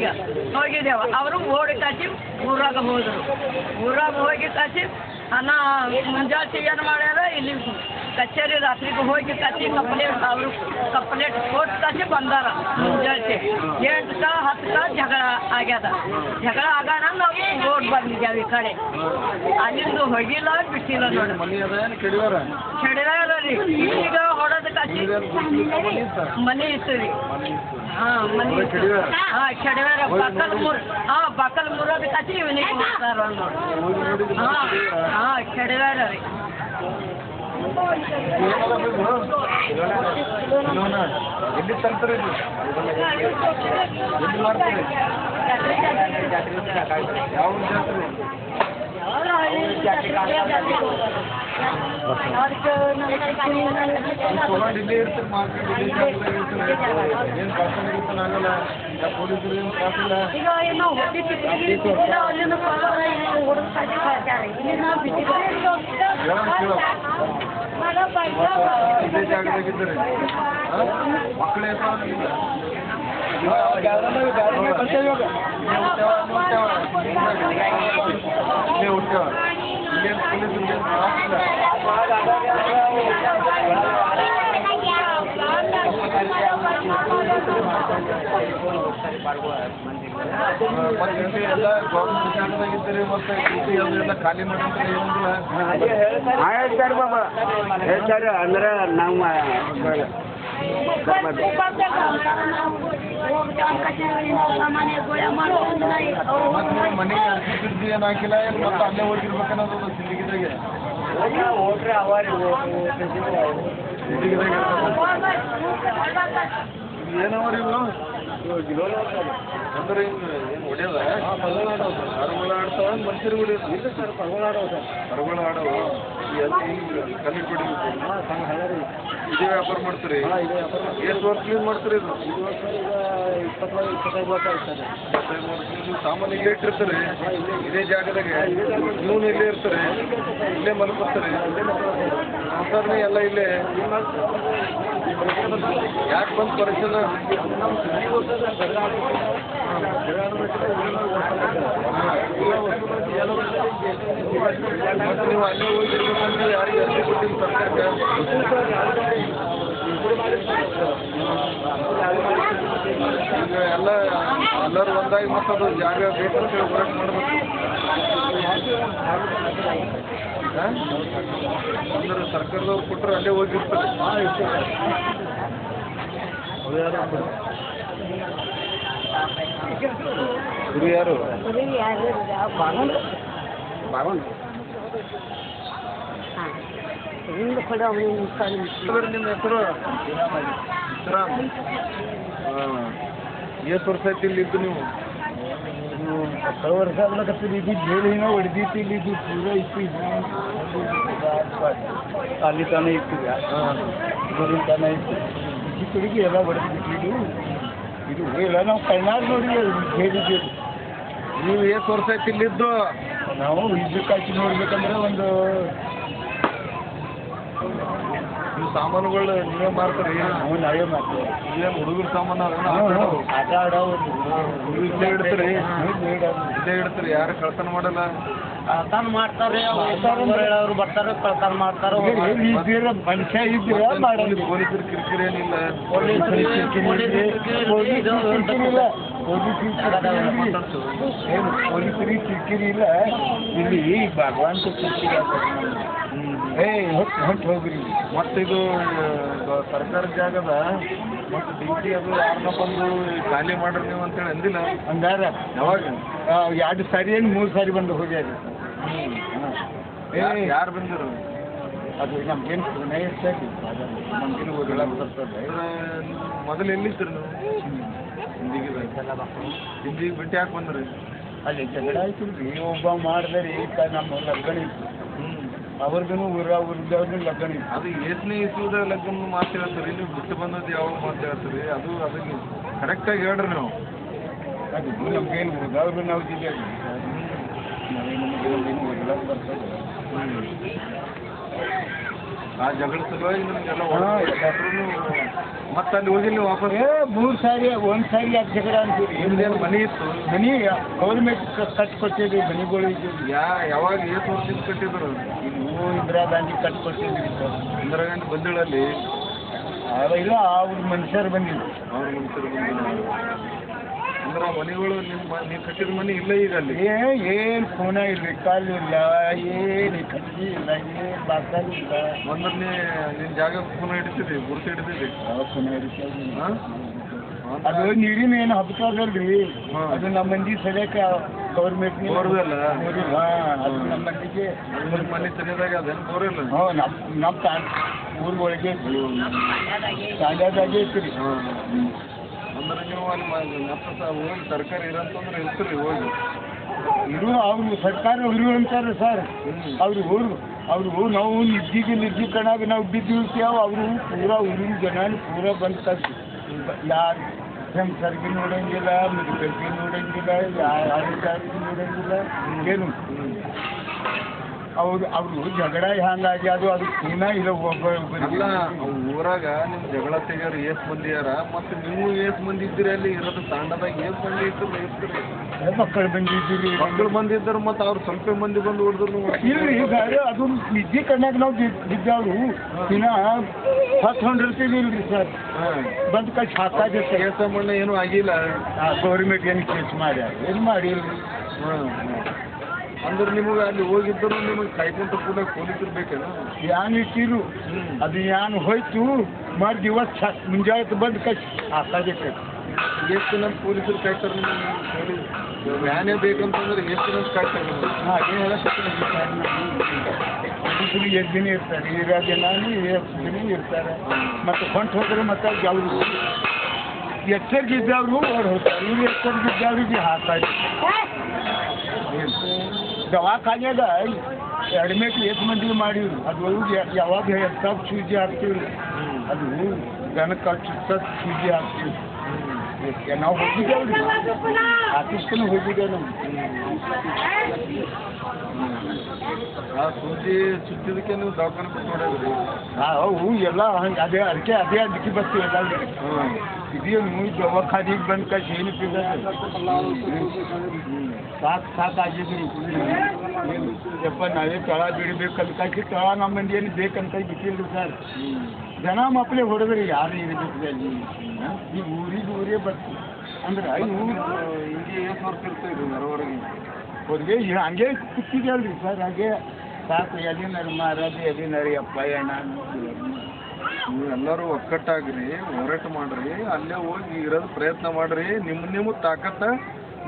ಈಗ ಹೋಗಿದ್ದೇವೆ. ಅವರು ಓಡಿ ಕಾಚಿ ಊರಾಗ ಹೋದರು. ಊರಾಗ ಹೋಗಿ ಕಾಚಿ ಅನ್ನ ಮುಂಜಾನೆ ಏನು ಮಾಡ್ಯಾರ, ಇಲ್ಲಿ ಕಚೇರಿ ರಾತ್ರಿಗೆ ಹೋಗಿ ಕಾಚಿ ಕಂಪ್ಲೇಂಟ್ ಕೊಟ್ಟು ಕಾಚಿ ಬಂದಾರ. ಮುಂಜಾನೆ 8ಕ್ಕೆ 10ಕ್ಕೆ ಜಗಳ ಆಗ್ಯದ. ಜಗಳ ಆಗೋಣ ನಾವು ಓಡ್ ಬಂದಿದ್ದೇವೆ ಈ ಕಡೆ. ಅಲ್ಲಿಂದ ಹೋಗಿಲ್ಲ ಬಿಟ್ಟಿಲ್ಲ ನೋಡಿ. ಕೆಡದಾರ ರೀ. ಈಗ ಹೊಡೋದು ಕಾಚಿ ಮನೆ ಇತ್ತು ರೀ. ಹಾಂ ಮನೆ ಕೆಡವಾರ. ಬಾಕಲ್ ಮುರೋದು ಕಾಚಿ ಇವನಿಗೆ ಹೋಗ್ತಾರ ನೋಡಿ. ಕೆಡವಾರ ರೀ. ಎಲ್ಲಿ ತರ್ತಾರೆ ಎಲ್ಲಿ ಮಾಡ್ತಾರೆ? ಯಾವ ಇಲ್ಲೇ ಇರ್ತಾರೆ ಮಾರ್ಕೆಟ್ ಏನು ಕಳ್ಕೊಂಡು ಇರ್ತಾನೆ ಆಗಲ್ಲ. ಪೊಲೀಸರು ಏನು ಕಾಸಿಲ್ಲ. ಇದೇ ಜಾಗದಾಗಿದ್ದಾರೆ ಮಕ್ಕಳೇ ಹುಟ್ಟೇವ ಇಲ್ಲೇನು ಪೊಲೀಸರು ಮತ್ತೆ ಎಲ್ಲ ಗೌರ್ಮೆಂಟ್ ಜಾಗದಾಗಿದ್ದಾರೆ. ಮತ್ತೆ ಎಲ್ಲ ಖಾಲಿ ಮಾಡಿದ್ರೆ ಹೇಳ್ತಾರೆ ಬಾಬಾ ಹೇಳ್ತಾರೆ ಅಂದ್ರೆ ನಾವು ಮನೆಗೆ ಅರ್ಜಿ ಏನು ಹಾಕಿಲ್ಲ. ಮತ್ತೆ ಅಲ್ಲೇ ಹೋಗಿರ್ಬೇಕನ್ನೋದು ಸಿಂದಗಿದಾಗೆ ಏನವ್ರಿ ಇವು ಅಂದ್ರೆ ಏನು ಹೊಡೆಯೋದ? ಪರಗಳ ಆಡ್ತಾವ ಮನುಷ್ಯರು ಹೊಡಿಯೋದು? ಇಲ್ಲ ಸರ್, ಪರಗಳ ಆಡೋದು. ಪರಗಳ ಆಡೋವು ಕಮ್ಮಿ ಕೊಡಿಬೇಕು. ಇದೇ ವ್ಯಾಪಾರ ಮಾಡ್ತೀರಿ? ಎಷ್ಟು ವರ್ಷ ಕ್ಲೀನ್ ಮಾಡ್ತೀರಿ ಇದು? 25 ವರ್ಷ ಆಗ್ತದೆ. 25 ವರ್ಷ ಸಾಮಾನು ಇಲ್ಲೇ ಇಟ್ಟಿರ್ತಾರೆ ಇದೇ ಜಾಗದಾಗೆ. ಇವನು ಇಲ್ಲೇ ಇರ್ತಾರೆ, ಇಲ್ಲೇ ಮಲ್ಕೋತಾರೆ. ಸಂಸಾರನೇ ಎಲ್ಲ ಇಲ್ಲೇ. ಯಾಕೆ ಬಂದು ಪರಿಚಯ? ನೀವು ಅಲ್ಲೇ ಹೋಗಿರ್ಬೇಕಂದ್ರೆ ಯಾರಿಗೆ ಅರ್ಜಿ ಕೊಟ್ಟಿದ್ದು ಸರ್ಕಾರಕ್ಕೆ? ಈಗ ಎಲ್ಲರೂ ಒಂದಾಗಿ ಮತ್ತದು ಜಾಗ ಬೇಕಂತ ಹೋರಾಟ ಮಾಡಬೇಕು. ಅಂದ್ರೆ ಸರ್ಕಾರದವ್ರು ಕೊಟ್ಟರೆ ಅಲ್ಲೇ ಹೋಗಿರ್ತಾರೆ. ಗುರು ಯಾರು? ನಿಮ್ಮ ಹೆಸರು? ಇಸ್ರಾಮ್. ಎಷ್ಟು ವರ್ಷ ಆಯ್ತು ಇಲ್ಲಿ ಇದ್ದು ನೀವು? 10 ವರ್ಷ ಆಗ್ಲಕತ್ತೀರಿ. ಇದು ಜೈಲಿನ ಹೊಡೆದಿತ್ತು. ಇಲ್ಲಿ ಇದು ಪೂರ ಇತ್ತು. ಅಲ್ಲಿ ತಾನೇ ಇತ್ತು. ಇದರಿಂದ ತಾನೇ ಇತ್ತು. ಈ ಕಡೆಗೆ ಎಲ್ಲ ಹೊಡೆದ್ಬಿಟ್ಟು ಇದು ಎಲ್ಲ ನಾವು ಕಣ್ಣಾಗಿ ನೋಡಿ ಜೈಲಿಗೆ. ನೀವು ಎಷ್ಟು ವರ್ಷ ಆಯ್ತು ಇಲ್ಲಿದ್ದು? ನಾವು ಇದಕ್ಕಾಗಿ ನೋಡ್ಬೇಕಂದ್ರೆ ಒಂದು ನೀವು ಸಾಮಾನುಗಳು ನೀವೇ ಮಾರ್ತೀರಿ? ನಾವು ನಾವೇ ಮಾಡ್ತೀವಿ. ಏನು ಹುಡುಗರ ಸಾಮಾನು ಆಟ ಆಡೋ ಇಲ್ಲೇ ಇಡ್ತೀರಿ? ಇಲ್ಲೇ ಇಡ್ತೀರಿ? ಯಾರು ಕಳ್ತನ ಮಾಡಲ್ಲ? ಕಳ್ತನ ಮಾಡ್ತಾರೆ. ಅವ್ರು ಬರ್ತಾರೆ ಕಳ್ತನ ಮಾಡ್ತಾರೆ. ಮನುಷ್ಯ ಇದ್ದೀರ ಮಾಡೋದು. ಪೊಲೀಸರು ಕಿರಿಕಿರಿ ಏನಿಲ್ಲ? ಪೊಲೀಸರಿಗೆ ಕಿರಿಕಿರಿ ಇಲ್ಲ. ಇಲ್ಲಿ ಭಗವಂತ ಕಿರಿಕಿರಿ. ಹೊಟ್ಟು ಹೋಗ್ರಿ. ಮತ್ತಿದು ಸರ್ಕಾರಿ ಜಾಗದ ಮತ್ತು ಡ್ಯೂಟಿ ಅದು ಯಾರನ್ನ ಬಂದು ಖಾಲಿ ಮಾಡ್ರಿ ನೀವು ಅಂತೇಳಿ ಅಂದಿಲ್ಲ? ಅಂದಾರ ಯಾವಾಗ? 2 ಸಾರಿ ಏನು 3 ಸಾರಿ ಬಂದು ಹೋಗ್ಯಾರಿ. ಯಾರು ಬಂದರು? ಅದು ನಮ್ಗೇನು ಪುನಃ ಇರ್ತೈತಿ. ನಮ್ಗೇನು ಓದಲ್ಲ ಬರ್ತದೆ. ಮೊದಲು ಎಲ್ಲಿದ್ದರು ನೀವು? ಹಿಂದಿಗೆ ಬಿಟ್ಟು ಯಾಕೆ ಬಂದ್ರಿ? ಅಲ್ಲಿ ಜಗಳ ಆಯ್ತು ರೀ. ಒಬ್ಬ ಮಾಡಿದ್ರಿ ನಮ್ಮ ಲಗ್ನ ಇತ್ತು. ಅವ್ರಿಗೂ ಊರವ್ರದ್ದು ಲಗ್ನ ಇತ್ತು. ಅದು ಏಸನೇ ಇಸುವುದ ಲಗ್ನ ಮಾತು ಹೇಳ್ತೀರಿ, ನೀವು ಬಿಟ್ಟು ಬಂದದ್ದು ಯಾವಾಗ ಮಾತು ಹೇಳ್ತೀರಿ? ಅದಕ್ಕೆ ಕರೆಕ್ಟಾಗಿ ಹೇಳ್ರಿ ನೀವು. ಅದು ನಮ್ಗೇನು ಓದವ್ರು ನಾವು ಜಿಲ್ಲೆ ನಾವೇನು ಓದಲ್ಲ ಬರ್ತದೆ. ಆ ಜಗಳ ಸಲುವಾಗಿ ನಿಮಗೆಲ್ಲ ಮತ್ತೆ ಅಲ್ಲಿ ಹೋಗಿಲ್ಲ ನೀವು ವಾಪಸ್? 3 ಸಾರಿ, 1 ಸಾರಿ ಯಾಕೆ ಜಗಳ ಅಂತೀರಿ? ನಿಮ್ದೇನು ಮನೆ ಇತ್ತು? ಮನೆ ಗೌರ್ಮೆಂಟ್ ಕಟ್ಕೊಟ್ಟಿದ್ರಿ ಮನೆಗಳು ಇದ್ದು. ಯಾವಾಗ ಎಷ್ಟು ವರ್ಷದಿಂದ ಕಟ್ಟಿದ್ರು? ಇವು ಇಂದಿರಾ ಗಾಂಧಿ ಕಟ್ಕೊಟ್ಟಿದ್ರಿ ಸರ್. ಇಂದಿರಾ ಗಾಂಧಿ ಬಂದಿಳಲ್ಲಿ ಇಲ್ಲ, ಅವ್ರ ಮನುಷ್ಯರು ಬಂದಿದ್ರು. ಅವ್ರ ಮನುಷ್ಯರು ಬಂದಿಲ್ಲ ಅಂದ್ರೆ ಆ ಮನೆಗಳು ನೀವು ಕಟ್ಟಿದ ಮನೆ ಇಲ್ಲ ಈಗ ಅಲ್ಲಿ? ಏನು ಖೂನ ಇಲ್ಲ, ಕಾಲು ಇಲ್ಲ, ಏನು ಕಟ್ಟಿ ಇಲ್ಲ, ಏನು ಬಾಕಲು ಇಲ್ಲ. ಅಂದ್ರೆ ನಿನ್ನ ಜಾಗ ಖೂನ ಹಿಡಿತಿದ್ರಿ, ಗುರುತು ಹಿಡಿತಿದ್ರಿ? ಖೂನ ಹಿಡಿತೀವಿ. ಅದು ನೀರಿನ ಏನು ಹಬ್ತದಲ್ರಿ, ಅದು ನಮ್ಮ ಮಂದಿ ಸರಿಯಾಕ ಗೌರ್ಮೆಂಟ್ ಬೋರ್ವೆಲ್ಲ ಅದು ನಮ್ಮ ಮಂದಿಗೆ ಮನೆ ಸರಿಯಾದಾಗ ಅದೇನು ಬೋರಿಲ್ಲ? ನಮ್ಮ ಊರೊಳಗೆ ತಾಂಡ್ಯದಾಗೆ ಐತ್ರಿ. ಅಂದ್ರೆ ನೀವು ಅಲ್ಲಿ ಹೋಗಿ ಸರ್ಕಾರ ಇರಂತಂದ್ರೆ ಇರ್ತೀರಿ ಹೋಗಿ ಅವ್ರು ಸರ್ಕಾರ ಇರು ಅಂತಾರೆ ಸರ್. ಅವರು ನಾವು ನಿದ್ದಿ ಕಣಾಗ ನಾವು ಬಿದ್ದಿರ್ತೀವಿ. ಅವರು ಪೂರಾ ಊರಿನ ಜನ ಪೂರಾ ಬಂದು ಕಳ್ಸಿ ಯಾರು ಹೆಂಗಸರ್ಗೆ ನೋಡಂಗಿಲ್ಲ, ಮೆಡಿಕಲ್ಗೆ ನೋಡಂಗಿಲ್ಲ, ಯಾರಿಗೆ ನೋಡಂಗಿಲ್ಲ ಏನು. ಅವರು ಜಗಳ ಹಂಗಾಗಿ ಅದು ಖೂನ ಇಲ್ಲ. ಅಲ್ಲ ಊರಾಗ ನಿಮ್ ಜಗಳ ತೆಗಿಯೋರು ಏಸ್ ಮಂದಿ ಯಾರ? ಮತ್ತೆ ನೀವು ಏಸ್ ಮಂದಿ ಇದ್ದೀರಿ ಅಲ್ಲಿ ಇರೋದು ತಾಂಡದಾಗ? ಏಸ್ ಮಂದಿ ಇರ್ತೀರಿ? ಮಕ್ಕಳು ಬಂದಿದ್ದೀರಿ. ಮಕ್ಕಳು ಬಂದಿದ್ದರು ಮತ್ತೆ ಅವ್ರು ಸ್ವಲ್ಪ ಮಂದಿ ಬಂದು ಹೊಡೆದ್ರು ಇಲ್ರಿ. ಈಗ ಅದು ನಿದ್ದೆ ಕಣ್ಣಾಗ ನಾವು ಬಿದ್ದವ್ರು ಇನ್ನ ಹೊತ್ತಿರ್ತೀವಿ ಸರ್. ಬಂದು ಕಳ್ಸಿ ಹಾಕಾದ್ರೆ ಕೇಸ ಮಣ್ಣು ಏನೂ ಆಗಿಲ್ಲ. ಗೌರ್ಮೆಂಟ್ ಏನು ಕೇಸ್ ಮಾಡ್ಯಾರ? ಏನು ಮಾಡಿಲ್ರಿ. ಅಂದ್ರೆ ನಿಮಗೆ ಅಲ್ಲಿ ಹೋಗಿದ್ದರು ನಿಮಗೆ ಕಾಯ್ಕೊಂತ ಕೂಡ ಪೊಲೀಸರು ಬೇಕೇನು? ಯಾನ್ ಇಟ್ಟಿರು ಅದು ಯಾನ್ ಹೋಯ್ತು ಮರು ದಿವಸ ಮುಂಜಾನೆ ಬಂದು ಕಳ್ಸಿ ಹಾಕಾಗೈತೆ. ಎಷ್ಟು ದಿನ ಪೊಲೀಸರು ಕಾಯ್ತಾರೆ ನಿಮಗೆ? ಪೊಲೀಸ್ ವ್ಯಾನೇ ಬೇಕಂತಂದ್ರೆ ಎಷ್ಟು ದಿನ ಕಾಯ್ತಾರೆ? ಹಾಗೆ ಪೊಲೀಸರು 2 ದಿನ ಇರ್ತಾರೆ, 2 ದಿನ ಇರ್ತಾರೆ. ಮತ್ತು ಹೊಂಟು ಹೋದ್ರೆ ಮತ್ತೆ ಅವ್ರು ಎಚ್ಚರಿಗಿದ್ದವ್ರು ಅವ್ರು ಹೋಗ್ತಾರೆ. ಇವ್ರು ಎಚ್ಚರಿಗಿದ್ದವ್ರಿಗೆ ಹಾಕಾಗಿ ದವಾಖಾನ್ಯಾಗ ಅಡ್ಮಿಟ್ ಎಷ್ಟು ಮಂದಿಗೆ ಮಾಡಿದ್ರು. ಅದು ಯಾವಾಗ ಎಷ್ಟಾಗಿ ಸೂಜಿ ಹಾಕ್ತೀವಿ, ಅದು ದನ ಕಚ್ಚ ಸೂಜಿ ಹಾಕ್ತೀವಿ. ನಾವು ಹೋಗಿದ್ದೇವೆ ರೀ, ಆಫೀಸ್ಗೂ ಹೋಗಿದ್ದೇವೆ ನಾವು. ಆ ಸೂಜಿ ಚುಚ್ಚಿದಕ್ಕೆ ನೀವು ದವಾಖಾನೆ ಕೊಟ್ಟು ನೋಡಿದ್ರಿ? ಅವು ಎಲ್ಲ ಹಂಗೆ ಅದೇ ಅದಕ್ಕೆ ಬರ್ತೀವಿ ಎಲ್ಲ. ಇದೇನು ದವಾಖಾನಿಗೆ ಬಂದು ಕಳ್ಸಿ ಏನು ಸಾಕಾಗಿದ್ರಿ. ಯಪ್ಪ ನಾವೇ ತಳ ಬಿಡಬೇಕಂತ ಕಳ್ಸಿ ತಳ ನಮ್ಮ ಮಂದಿ ಏನು ಬೇಕಂತ ಬಿಟ್ಟಿಲ್ರಿ ಸರ್. ಜನ ಮಕ್ಕಳೇ ಹೊಡೆದ್ರಿ ಯಾರು ಇರಬೇಕು ಅಲ್ಲಿ. ಈಗ ಊರೇ ಬರ್ತೀವಿ ಅಂದ್ರೆ ಹಿಂಗೆ ಎಷ್ಟು ವರ್ಷ ಇರ್ತೀವಿ ಹೊರಗೆ ಹೊರಗೆ ಹಂಗೆ ಕೂತಿದ್ದೇವಲ್ರಿ ಸರ್. ಹಾಗೆ ಸಾಕು ಎಲ್ಲಿನಾರು ಮಾರೋದು ಎಲ್ಲಿನಾರು ಅಪ್ಪ ಅಣ್ಣ. ನೀವು ಎಲ್ಲರೂ ಒಕ್ಕಟ್ಟಾಗ್ರಿ, ಹೋರಾಟ ಮಾಡ್ರಿ, ಅಲ್ಲೇ ಹೋಗಿ ಇರೋದು ಪ್ರಯತ್ನ ಮಾಡ್ರಿ. ನಿಮ್ಮ ತಾಕತ್ತ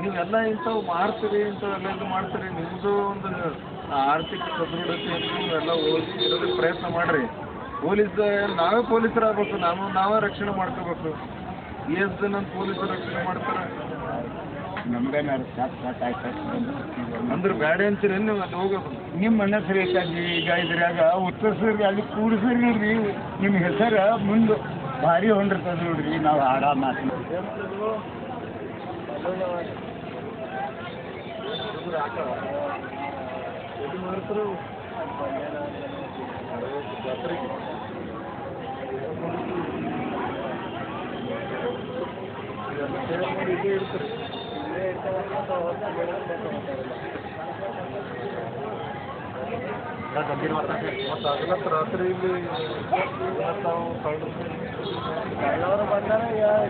ನೀವೆಲ್ಲ ಇಂಥವು ಮಾರ್ತೀರಿ, ಇಂಥವೆಲ್ಲ ಇದು ಮಾಡ್ತೀರಿ. ನಿಮ್ಮದು ಒಂದು ಆರ್ಥಿಕ ಸದೃಢತೆ ನೀವೆಲ್ಲ ಹೋಗಿ ಇರೋದಕ್ಕೆ ಪ್ರಯತ್ನ ಮಾಡ್ರಿ. ನಾವೇ ಪೊಲೀಸರಾಗಬೇಕು, ನಾವೇ ರಕ್ಷಣೆ ಮಾಡ್ಕೋಬೇಕು. ಎಷ್ಟು ಜನ ಪೊಲೀಸರು ರಕ್ಷಣೆ ಮಾಡ್ತಾರೆ? ನಮ್ಗೇನಾರು ಸಾಕಾಯ್ತು ಅಂದ್ರೆ ಬೇಡ ಅಂತೀರಿ ನೀವು ಅಲ್ಲಿ ಹೋಗೋದು? ನಿಮ್ಮ ಹೆಸರು ಐತಲ್ರಿ ಈಗ ಇದ್ರಾಗ ಉತ್ತರಿಸ್ರಿ, ಅಲ್ಲಿ ಕೂಡಿಸ್ರಿ. ನಿಮ್ಮ ಹೆಸರು ಮುಂದೆ ಭಾರಿ ಹೊಂದಿರ್ತದೆ ನೋಡ್ರಿ. ನಾವು ಹಾಡ ಮಾತು ರಾತ್ರಿ ಇಲ್ಲಿ ಕಳ್ಳವರು ಬಂದರೆ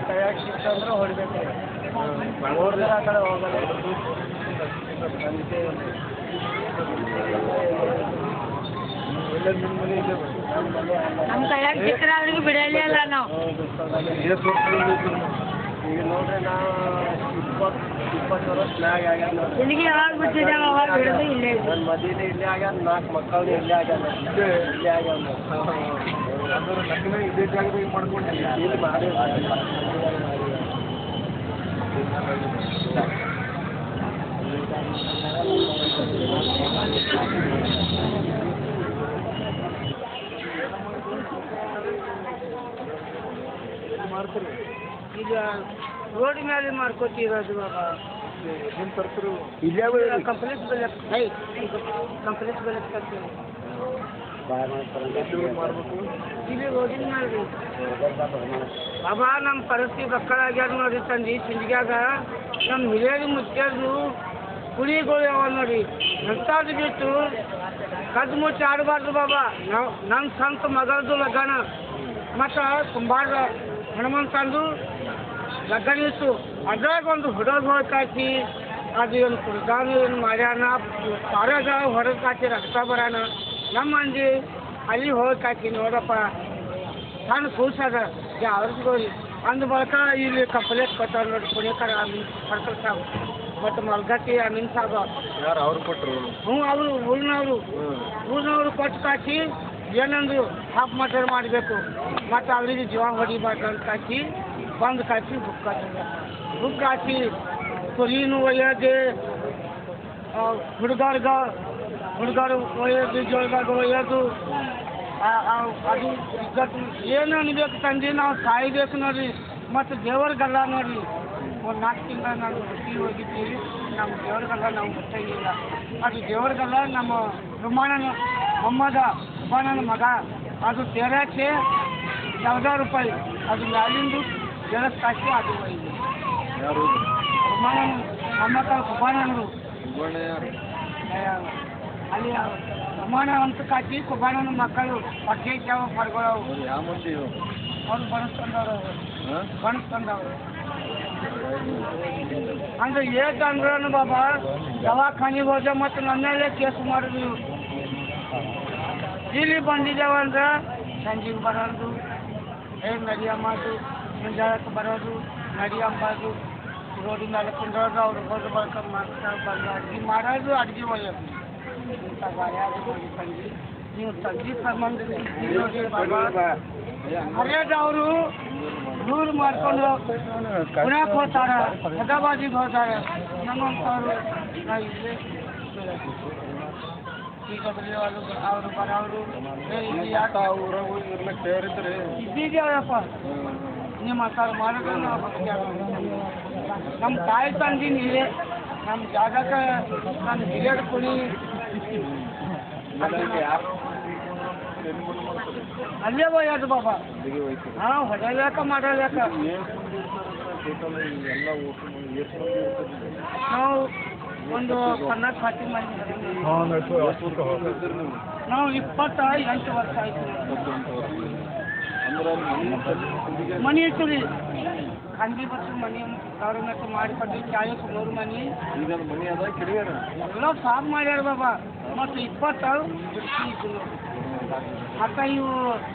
ಕೈಯಾಗ ಸಿಕ್ತಂದ್ರೆ ಹೊಡಿಬೇಕು. ಹೋದ್ರೆ ಆ ಕಡೆ ಹೋಗಲ್ಲ. ನಮ್ಮ ಕೈಯಾಗ ಸಿಕ್ಕರೆ ಅವ್ರಿಗೆ ಬಿಡಲಿಲ್ಲ ನಾವು. ಎಷ್ಟು ವರ್ಷ ಈಗ ನೋಡ್ರಿ ನಾವು 20 ವರ್ಷ ಮ್ಯಾಗ ಆಗ್ಯಾದ. ಇಲ್ಲಿಗೆ ಯಾವಾಗ ಬಿಟ್ಟಿದ್ದೇವೆ ಅವಾಗ ಹಿಡಿದು ಇಲ್ಲೇ ಇದೆ. ನನ್ನ ಮದುವೆ ಇಲ್ಲೇ ಆಗ್ಯಾದ, 4 ಮಕ್ಕಳು ಇಲ್ಲೇ ಆಗ್ಯಾದ. ಇಲ್ಲೇ ಆಗ್ಯಾದ. ಅಂದ್ರೆ ಲಗ್ನ ಇದೇ ಜಾಗದಾಗ ಮಾಡ್ಕೊಂಡಿಲ್ಲ? ಇಲ್ಲಿ ಮಾಡಿ ಮಾಡ್ತೀರಿ? ಈಗ ರೋಡ್ ಮೇಲೆ ಮಾಡ್ಕೋತಿರೋದು ಬಾಬಾ. ನಿಮ್ಮ ತರ್ಕರು ಇಲ್ಲೇ ಕಂಪ್ಲೀಟ್ ಬೆಲೆ ಕಂಪ್ಲೀಟ್ ಬೆಲೆ ತರ್ತೀವಿ. ಮಾಡ್ಬೇಕು ಇಲ್ಲಿ ರೋಡಿನ ಮಾಡ್ರಿ ಬಾಬಾ ನಮ್ಮ ಪರಿಸ್ಥಿತಿ ಮಕ್ಕಳಾಗ್ಯಾರ ನೋಡ್ರಿ ತಂದು ಸಿಂಧಿಗ್ಯಾಗ ನಮ್ಮ ಹಿರಿಯರು ಮುಚ್ಚಾರು ಕುರಿಗಳು ಯಾವ ನೋಡಿ ಎಂಥದ್ದು ಬಿಟ್ಟು ಕದ್ದು ಮುಚ್ಚಿ ಆಡಬಾರ್ದು ಬಾಬಾ ನಾವು ನನ್ನ ಸ್ವಂತ ಮಗಳದು ಲಗ್ನ ಮತ್ತು ಕುಂಬಾರ ಹನುಮಂತಂದು ಲಗ್ನ ಇತ್ತು ಅದ್ರಾಗ ಒಂದು ಹುಡುಗ ಹೋಗ್ಕಾಕಿ ಅದು ಏನು ಕುಡ್ದಾನು ಏನು ಮಾಡ್ಯಾನ ಪಾರದ ಹೊರಗೆ ಕಾಕಿ ರಕ್ತ ಬರಾನ ನಮ್ಮ ಮಂದಿ ಅಲ್ಲಿ ಹೋಗ್ಕಾಕಿ ನೋಡಪ್ಪ ಸಣ್ಣ ಕೂಸದ ಅವ್ರಿಗೆ ಅಂದ ಬಳಿಕ ಇಲ್ಲಿ ಕಂಪ್ಲೇಂಟ್ ಕೊಟ್ಟಾರ ನೋಡಿ ಪುಣೇಕರ ಅಮೀನ್ ಸರ್ಕಲ್ ಸಾಬ್ ಮತ್ತು ಮಲ್ಗಟ್ಟಿ ಅಮೀನ್ ಸಾಬ್ ಯಾರು ಅವ್ರು ಕೊಟ್ಟರು ಅವರು ಊರಿನವರು ಕೊಟ್ಟು ಕಾಕಿ ಏನಂದು ಹಾಫ್ ಮಟರ್ ಮಾಡಬೇಕು ಮತ್ತು ಅವರಿಗೆ ಜೀವ ಹೊಡಿಬಾರ್ದು ಅಂತ ಕಾಕಿ ಬಂದು ಕಾಕಿ ಬುಕ್ ಹಾಕಿ ಕುರಿನೂ ಒಯ್ಯೋದು ಹುಡುಗರು ಒಯ್ಯೋದು ಜೋಳದಾಗ ಒಯ್ಯೋದು ಅದು ಇಜ್ಜತ್ತು ಏನು ಅನ್ಬೇಕು ತಂದೆ ನಾವು ಸಾಯ್ಬೇಕು ನೋಡ್ರಿ ಮತ್ತು ದೇವರಿಗಲ್ಲ ನೋಡ್ರಿ ಒಂದು 4 ತಿಂಗಳ ನಾವು ಹುಟ್ಟಿ ಹೋಗಿದ್ದೀವಿ ನಮ್ಮ ದೇವ್ರಿಗಲ್ಲ ನಾವು ಗೊತ್ತಾಗಿಲ್ಲ ಅದು ದೇವ್ರಿಗಲ್ಲ ನಮ್ಮ ರುಮಾಣನ ಮೊಮ್ಮದ ರುಮಾಣನ ಮಗ ಅದು ತೇರಾಚೆ 14 ರೂಪಾಯಿ ಅದು ಮ್ಯಾಲಿಂದು ಜಲಸ್ ಕಾಸಿ ಅದು ಒಯ್ದು ಯಾರು ರುಮಾಣನ ಮೊಮ್ಮಕ್ಕ ಕುಬಾಣನರು ಯಾರು ಅಲ್ಲಿ ರುಮಾಣ ಅಂತ ಕಾಕಿ ಕುಬಾಣನ ಮಕ್ಕಳು ಹೊಟ್ಟೆ ಇದ್ದಾವ ಪಡ್ಕೊಳ್ಳವು ಯಾವ ಮಂದಿ ಅವ್ರು ಬಣಸ್ತಂದವ್ರು ಅಂದ್ರೆ ಏಕಂದ್ರೂ ಬಾಬಾ ದವಾಖಾನಿಗೆ ಹೋದೆ ಮತ್ತು ನನ್ನಲ್ಲೇ ಕೇಸ್ ಮಾಡಿದ್ವಿ ಇಲ್ಲಿ ಬಂದಿದ್ದೇವೆ ಅಂದ್ರೆ ಸಂಜೆಗೆ ಬರೋದು ನಡಿಯಮ್ಮದು ಮುಂಜಾಳಕ್ಕೆ ಬರೋದು ನಡಿಯಂಬದು ರೋಡಿನ ಮೇಲೆ ಕುಂದ್ರೋದು ಅವ್ರು ಹೋದ ಬಳಿಕ ಬಂದು ಅಡ್ಗೆ ಮಾಡೋದು ಅಡ್ಗೆ ಒಯ್ಯೋದು ಇಂಥ ಗಾಯಾಗಿ ತಂದು ನೀವು ತಂದೆ ಸಂಬಂಧ ನೋಡಿ ಬಾಬಾ ಮರ್ಯಾದೆ ಅವರು ದೂರ ಮಾಡ್ಕೊಂಡು ಪುಣ್ಯಕ್ಕೆ ಹೋಗ್ತಾರೆ ಹೈದರಾಬಾದಿಗೆ ಹೋಗ್ತಾರೆ ನಮ್ಮಂಥವ್ರು ನಾವು ಇಲ್ಲೇ ಈಗ ಅವರು ಬರೋರು ಇಲ್ಲಿ ಯಾಕೆ ಇದ್ದೀವ್ಯಪ್ಪ ನಿಮ್ಮ ಸರ್ ಮಾಡಿದ್ರೆ ನಾವು ನಮ್ಮ ತಾಯಿ ತಂದೆ ನೀವೇ ನಮ್ಮ ಜಾಗಕ್ಕೆ ನನ್ನ ಹಿರಿಯರ ಕುಣಿ ಅಲ್ಲೇ ಒಯ್ಯೋದು ಬಾಬಾ ಹಾಂ ಹೊಡೆಯಲೇಕ ಮಾಡಲೇಕ ನಾವು ಒಂದು 14 ಮಂದಿ ನಾವು 28 ವರ್ಷ ಆಯ್ತು ಮನೆ ಇತ್ತು ರೀ ಖಂಡಿ ಬಸ್ ಮನೆ ಗೌರ್ಮೆಂಟ್ ಮಾಡಿಕೊಟ್ಟು 40 ಮನೆ ಮನೆ ಅದ ಕಿಡಿಯಾರ ಎಲ್ಲ ಸಾಫ್ ಮಾಡ್ಯಾರ ಬಾಬಾ ಮತ್ತು 20 ಬಿಡ್ತಿ ಮತ್ತು ಇವು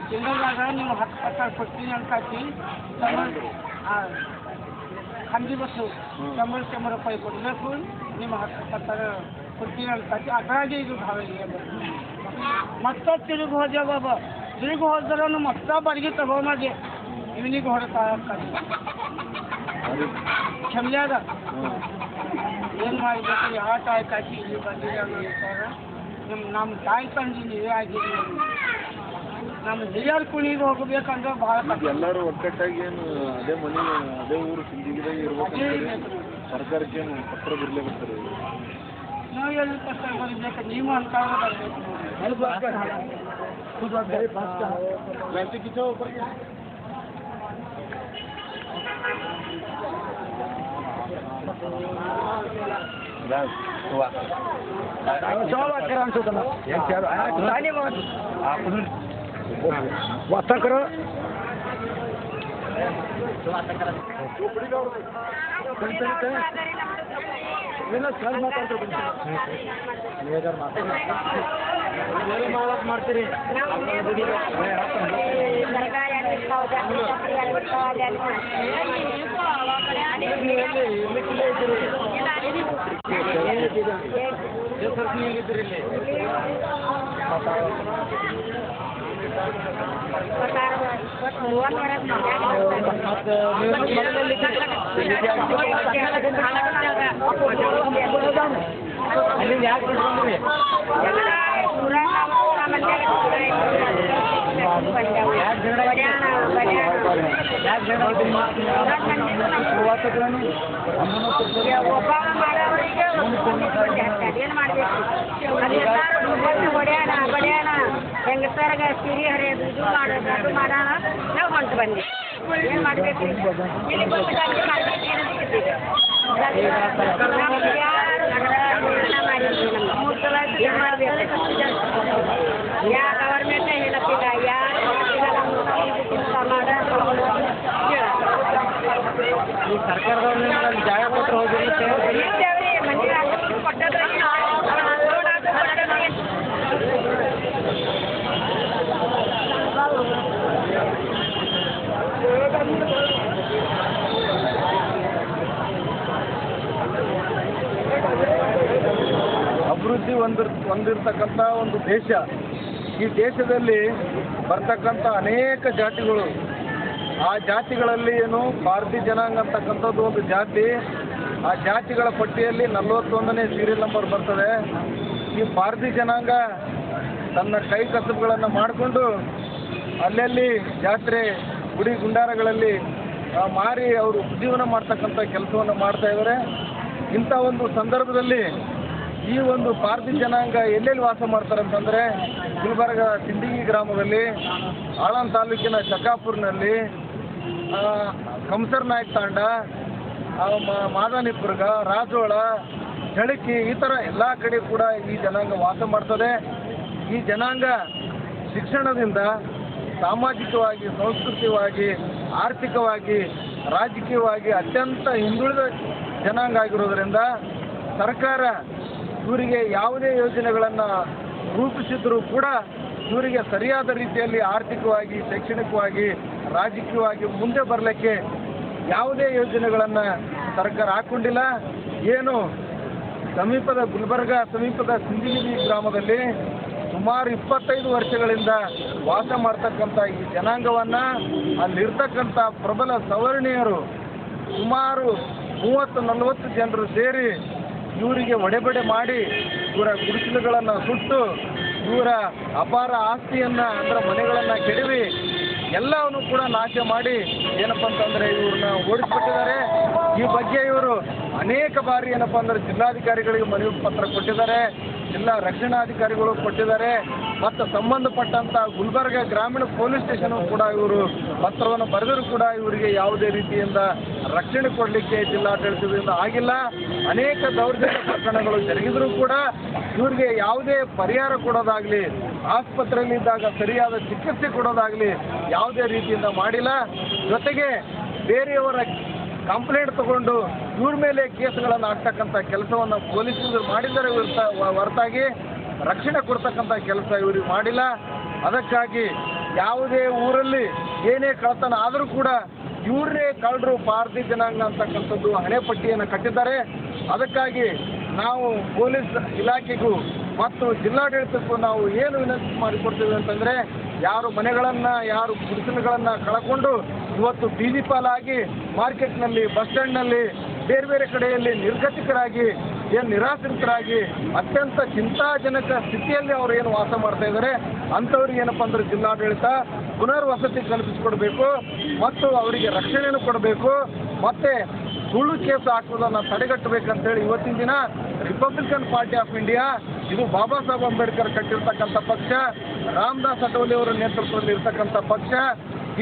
ತಿಂಗಳದಾಗ ನೀವು 10 ಕೊಡ್ತೀನಿ ಅಂತ ಹಾಕಿ ಖಂಡಿ ಬಸ್ಸು 100 ರೂಪಾಯಿ ಕೊಡಬೇಕು ನಿಮ್ಮ 10 ಕೊಡ್ತೀನಿ ಅಂತ ಹಾಕಿ ಅದ್ರಾಗೆ ಇದು ಭಾಳ ಇದೆ ಮತ್ತೆ ತಿರುಗಿ ಹೋದೆ ಬಾಬಾ ತಿರುಗಿ ಹೋದ್ರೆ ಮತ್ತೆ ಬಡಿಗೆ ತಗೊಂಡೆ ಇವನಿಗೆ ಹೊರತಾ ಕ್ಷಮ್ಯಾದ ಏನು ಮಾಡಬೇಕು ಯಾವ ತಾಯಿ ಕಾಕಿ ಇಲ್ಲಿ ಬಂದಿದ್ದಾರೆ ನಮ್ಮ ತಾಯಿ ತಂದೆ ನೀವೇ ಆಗಿದ್ದೀವಿ ನಮ್ಮ ಹಿರಿಯರ ಕುಣಿಗೆ ಹೋಗಬೇಕಂದ್ರೆ ಭಾಳ ಎಲ್ಲರೂ ಒಕ್ಕಟ್ಟಾಗಿ ಏನು ಅದೇ ಮನೆ ಅದೇ ಊರು ಸಿಂಧಿಗಿದಾಗ ಇರ್ಬೇಕು ಸರ್ಕಾರಕ್ಕೆ ಏನು ಪತ್ರ ಬಿಡ್ಲೇಬೇಕಾರೆ ನಾವು ಎಲ್ಲಿ ಪತ್ರ ಬರಬೇಕು ನೀವು ಅಂತ ಬರಬೇಕು वास्ता करो ಮಾಡ್ತೀರಿ ಹೆಂಗಸರಿಗೆ ಸೀರೆ ಹರಿಯೋದು ಇದು ಮಾಡೋದು ಅದು ಮಾಡೋಣ ನಾವು ಹೊಂಟು ಬಂದ್ವಿ ಏನು ಮಾಡಬೇಕು ಇಲ್ಲಿ ಬಂದು ದಂಗೆ ಮಾಡಬೇಕು ಯಾರು ಯೋಜನೆ ಮಾಡಿದ್ವಿ ನಮ್ಮ 3 ಸಲ ಆಯ್ತು ಜನ ಮಾಡಬೇಕು ಯಾವ ಗವರ್ಮೆಂಟ್ ಹೇಳತ್ತಿಲ್ಲ ಯಾರು ಈ ಸರ್ಕಾರದವ್ರು ಜಾಗ ಕೊಟ್ಟರೆ ಹೋಗಿ ಮಂದಿರ ಕೊಟ್ಟದ್ರಿ ಅಭಿವೃದ್ಧಿ ಹೊಂದಿರತಕ್ಕಂಥ ಒಂದು ದೇಶ. ಈ ದೇಶದಲ್ಲಿ ಬರ್ತಕ್ಕಂಥ ಅನೇಕ ಜಾತಿಗಳು, ಆ ಜಾತಿಗಳಲ್ಲಿ ಏನು ಪಾರ್ಸಿ ಜನಾಂಗ ಅಂತಕ್ಕಂಥದ್ದು ಒಂದು ಜಾತಿ. ಆ ಜಾತಿಗಳ ಪಟ್ಟಿಯಲ್ಲಿ 41ನೇ ಸೀರಿಯಲ್ ನಂಬರ್ ಬರ್ತದೆ. ಈ ಪಾರ್ಸಿ ಜನಾಂಗ ತನ್ನ ಕೈ ಕಸುಬುಗಳನ್ನು ಮಾಡಿಕೊಂಡು ಅಲ್ಲಲ್ಲಿ ಜಾತ್ರೆ ಗುಡಿ ಗುಂಡಾರಗಳಲ್ಲಿ ಮಾರಿ ಅವರು ಜೀವನ ಮಾಡ್ತಕ್ಕಂಥ ಕೆಲಸವನ್ನು ಮಾಡ್ತಾ ಇದ್ದಾರೆ. ಇಂಥ ಒಂದು ಸಂದರ್ಭದಲ್ಲಿ ಈ ಒಂದು ಪಾರ್ಸಿ ಜನಾಂಗ ಎಲ್ಲೆಲ್ಲಿ ವಾಸ ಮಾಡ್ತಾರೆ ಅಂತಂದರೆ ಗುಲ್ಬರ್ಗ ಸಿಂದಗಿ ಗ್ರಾಮದಲ್ಲಿ, ಆಳಂದ ತಾಲೂಕಿನ ಚಕ್ಕಾಪುರ್ನಲ್ಲಿ, ಕಂಸರ್ ನಾಯಕ್ ತಾಂಡ, ಮಾದಾನಿಪುರ್ಗ, ರಾಜೋಳ, ಚಳಕಿ, ಈ ಥರ ಎಲ್ಲ ಕಡೆ ಕೂಡ ಈ ಜನಾಂಗ ವಾಸ ಮಾಡ್ತದೆ. ಈ ಜನಾಂಗ ಶಿಕ್ಷಣದಿಂದ ಸಾಮಾಜಿಕವಾಗಿ, ಸಾಂಸ್ಕೃತಿಕವಾಗಿ, ಆರ್ಥಿಕವಾಗಿ, ರಾಜಕೀಯವಾಗಿ ಅತ್ಯಂತ ಹಿಂದುಳಿದ ಜನಾಂಗ ಆಗಿರೋದರಿಂದ ಸರ್ಕಾರ ಇವರಿಗೆ ಯಾವುದೇ ಯೋಜನೆಗಳನ್ನು ರೂಪಿಸಿದರೂ ಕೂಡ ಇವರಿಗೆ ಸರಿಯಾದ ರೀತಿಯಲ್ಲಿ ಆರ್ಥಿಕವಾಗಿ, ಶೈಕ್ಷಣಿಕವಾಗಿ, ರಾಜಕೀಯವಾಗಿ ಮುಂದೆ ಬರಲಿಕ್ಕೆ ಯಾವುದೇ ಯೋಜನೆಗಳನ್ನು ಸರ್ಕಾರ ಹಾಕ್ಕೊಂಡಿಲ್ಲ. ಏನು ಸಮೀಪದ ಗುಲ್ಬರ್ಗ ಸಮೀಪದ ಸಿಂದಗಿ ಗ್ರಾಮದಲ್ಲಿ ಸುಮಾರು 25 ವರ್ಷಗಳಿಂದ ವಾಸ ಮಾಡ್ತಕ್ಕಂಥ ಈ ಜನಾಂಗವನ್ನು ಅಲ್ಲಿರ್ತಕ್ಕಂಥ ಪ್ರಬಲ ಸವರ್ಣೀಯರು ಸುಮಾರು 30-40 ಜನರು ಸೇರಿ ಇವರಿಗೆ ಒಡೆಬಡೆ ಮಾಡಿ ಇವರ ಗುಡಿಸಲುಗಳನ್ನು ಸುಟ್ಟು ಇವರ ಅಪಾರ ಆಸ್ತಿಯನ್ನು ಅಂದರೆ ಮನೆಗಳನ್ನು ಕೆಡವಿ ಎಲ್ಲವನ್ನು ಕೂಡ ನಾಶ ಮಾಡಿ ಏನಪ್ಪ ಅಂತಂದರೆ ಇವ್ರನ್ನ ಓಡಿಸ್ಬಿಟ್ಟಿದ್ದಾರೆ. ಈ ಬಗ್ಗೆ ಇವರು ಅನೇಕ ಬಾರಿ ಏನಪ್ಪ ಅಂದರೆ ಜಿಲ್ಲಾಧಿಕಾರಿಗಳಿಗೆ ಮನವಿ ಪತ್ರ ಕೊಟ್ಟಿದ್ದಾರೆ, ಜಿಲ್ಲಾ ರಕ್ಷಣಾಧಿಕಾರಿಗಳು ಕೊಟ್ಟಿದ್ದಾರೆ, ಮತ್ತು ಸಂಬಂಧಪಟ್ಟಂಥ ಗುಲ್ಬರ್ಗ ಗ್ರಾಮೀಣ ಪೊಲೀಸ್ ಸ್ಟೇಷನ್ ಕೂಡ ಇವರು ಪತ್ರವನ್ನು ಬರೆದರೂ ಕೂಡ ಇವರಿಗೆ ಯಾವುದೇ ರೀತಿಯಿಂದ ರಕ್ಷಣೆ ಕೊಡಲಿಕ್ಕೆ ಜಿಲ್ಲಾಡಳಿತದಿಂದ ಆಗಿಲ್ಲ. ಅನೇಕ ದೌರ್ಜನ್ಯ ಪ್ರಕರಣಗಳು ಜರುಗಿದರೂ ಕೂಡ ಇವರಿಗೆ ಯಾವುದೇ ಪರಿಹಾರ ಕೊಡೋದಾಗಲಿ, ಆಸ್ಪತ್ರೆಯಲ್ಲಿದ್ದಾಗ ಸರಿಯಾದ ಚಿಕಿತ್ಸೆ ಕೊಡೋದಾಗಲಿ ಯಾವುದೇ ರೀತಿಯಿಂದ ಮಾಡಿಲ್ಲ. ಜೊತೆಗೆ ಬೇರೆಯವರ ಕಂಪ್ಲೇಂಟ್ ತಗೊಂಡು ಇವ್ರ ಮೇಲೆ ಕೇಸ್ಗಳನ್ನು ಹಾಕ್ತಕ್ಕಂಥ ಕೆಲಸವನ್ನು ಪೊಲೀಸರು ಮಾಡಿದರೆ ಹೊರತಾಗಿ ರಕ್ಷಣೆ ಕೊಡ್ತಕ್ಕಂಥ ಕೆಲಸ ಇವ್ರಿಗೆ ಮಾಡಿಲ್ಲ. ಅದಕ್ಕಾಗಿ ಯಾವುದೇ ಊರಲ್ಲಿ ಏನೇ ಕಳ್ಳತನ ಆದರೂ ಕೂಡ ಇವ್ರನ್ನೇ ಕಳ್ಳರು ಪಾರ್ಸಿ ಜನಾಂಗ ಅಂತಕ್ಕಂಥದ್ದು ಹಣೆಪಟ್ಟಿಯನ್ನು ಕಟ್ಟಿದ್ದಾರೆ. ಅದಕ್ಕಾಗಿ ನಾವು ಪೊಲೀಸ್ ಇಲಾಖೆಗೂ ಮತ್ತು ಜಿಲ್ಲಾಡಳಿತಕ್ಕೂ ನಾವು ಏನು ವಿನಂತಿ ಮಾಡಿಕೊಡ್ತೀವಿ ಅಂತಂದರೆ, ಯಾರು ಮನೆಗಳನ್ನು, ಯಾರು ಗುಡಿಸಲುಗಳನ್ನು ಕಳ್ಕೊಂಡು ಇವತ್ತು ಬೀದಿ ಪಾಲಾಗಿ ಮಾರ್ಕೆಟ್ನಲ್ಲಿ, ಬಸ್ ಸ್ಟ್ಯಾಂಡ್ನಲ್ಲಿ, ಬೇರೆ ಬೇರೆ ಕಡೆಯಲ್ಲಿ ನಿರ್ಗತಿಕರಾಗಿ, ಏನು ನಿರಾಶ್ರಿತರಾಗಿ ಅತ್ಯಂತ ಚಿಂತಾಜನಕ ಸ್ಥಿತಿಯಲ್ಲಿ ಅವರು ಏನು ವಾಸ ಮಾಡ್ತಾ ಇದ್ದಾರೆ ಅಂಥವ್ರಿಗೆ ಏನಪ್ಪ ಅಂದ್ರೆ ಜಿಲ್ಲಾಡಳಿತ ಪುನರ್ವಸತಿ ಕಲ್ಪಿಸಿಕೊಡ್ಬೇಕು ಮತ್ತು ಅವರಿಗೆ ರಕ್ಷಣೆಯನ್ನು ಕೊಡಬೇಕು. ಮತ್ತು ಸುಳ್ಳು ಕೇಸು ಹಾಕೋದನ್ನು ತಡೆಗಟ್ಟಬೇಕಂತೇಳಿ ಇವತ್ತಿನ ದಿನ ರಿಪಬ್ಲಿಕನ್ ಪಾರ್ಟಿ ಆಫ್ ಇಂಡಿಯಾ, ಇದು ಬಾಬಾ ಸಾಹೇಬ್ ಅಂಬೇಡ್ಕರ್ ಕಟ್ಟಿರ್ತಕ್ಕಂಥ ಪಕ್ಷ, ರಾಮದಾಸ್ ಅಟೋಲಿ ಅವರ ನೇತೃತ್ವದಲ್ಲಿ ಇರ್ತಕ್ಕಂಥ ಪಕ್ಷ,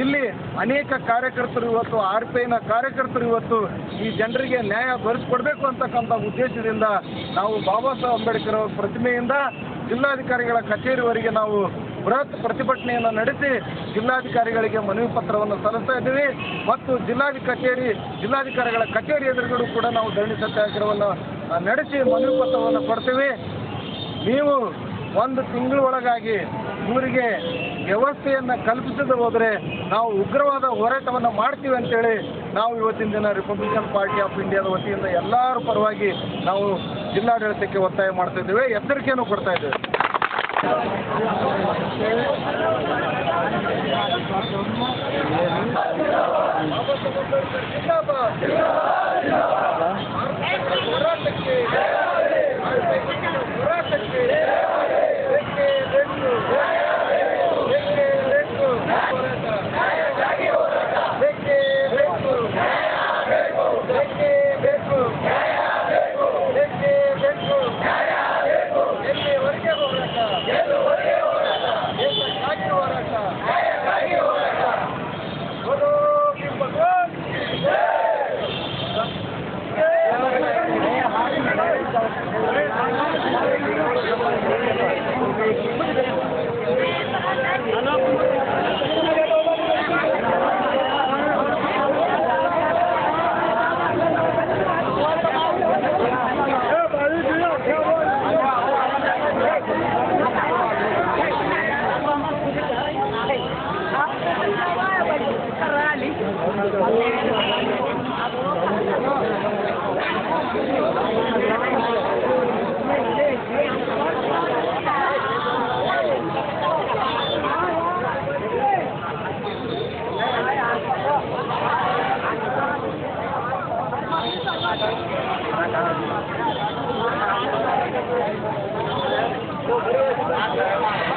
ಇಲ್ಲಿ ಅನೇಕ ಕಾರ್ಯಕರ್ತರು ಇವತ್ತು RPIನ ಕಾರ್ಯಕರ್ತರು ಇವತ್ತು ಈ ಜನರಿಗೆ ನ್ಯಾಯ ದೊರಕಿಸ್ಕೊಡ್ಬೇಕು ಅಂತಕ್ಕಂಥ ಉದ್ದೇಶದಿಂದ ನಾವು ಬಾಬಾ ಸಾಹೇಬ್ ಅಂಬೇಡ್ಕರ್ ಅವರ ಪ್ರತಿಮೆಯಿಂದ ಜಿಲ್ಲಾಧಿಕಾರಿಗಳ ಕಚೇರಿವರೆಗೆ ನಾವು ಬೃಹತ್ ಪ್ರತಿಭಟನೆಯನ್ನು ನಡೆಸಿ ಜಿಲ್ಲಾಧಿಕಾರಿಗಳಿಗೆ ಮನವಿ ಪತ್ರವನ್ನು ಸಲ್ಲಿಸ್ತಾ ಇದ್ದೀವಿ. ಮತ್ತು ಜಿಲ್ಲಾಧಿಕಾರಿಗಳ ಕಚೇರಿ ಎದುರುಗಡೆ ಕೂಡ ನಾವು ಧರಣಿ ಸತ್ಯಾಗ್ರಹವನ್ನು ನಡೆಸಿ ಮನವಿ ಪತ್ರವನ್ನು ಕೊಡ್ತೀವಿ. ನೀವು 1 ತಿಂಗಳ ಒಳಗಾಗಿ ಇವರಿಗೆ ವ್ಯವಸ್ಥೆಯನ್ನು ಕಲ್ಪಿಸದೆ ಹೋದರೆ ನಾವು ಉಗ್ರವಾದ ಹೋರಾಟವನ್ನು ಮಾಡ್ತೀವಿ ಅಂತೇಳಿ ನಾವು ಇವತ್ತಿನ ದಿನ ರಿಪಬ್ಲಿಕನ್ ಪಾರ್ಟಿ ಆಫ್ ಇಂಡಿಯಾದ ವತಿಯಿಂದ ಎಲ್ಲರ ಪರವಾಗಿ ನಾವು ಜಿಲ್ಲಾಡಳಿತಕ್ಕೆ ಒತ್ತಾಯ ಮಾಡ್ತಾ ಇದ್ದೇವೆ, ಎಚ್ಚರಿಕೆಯನ್ನು ಕೊಡ್ತಾ ಇದ್ದೇವೆ. ಎಲ್ಲಿವರೆಗೆ ಹೋರಾಟ? ಸರ್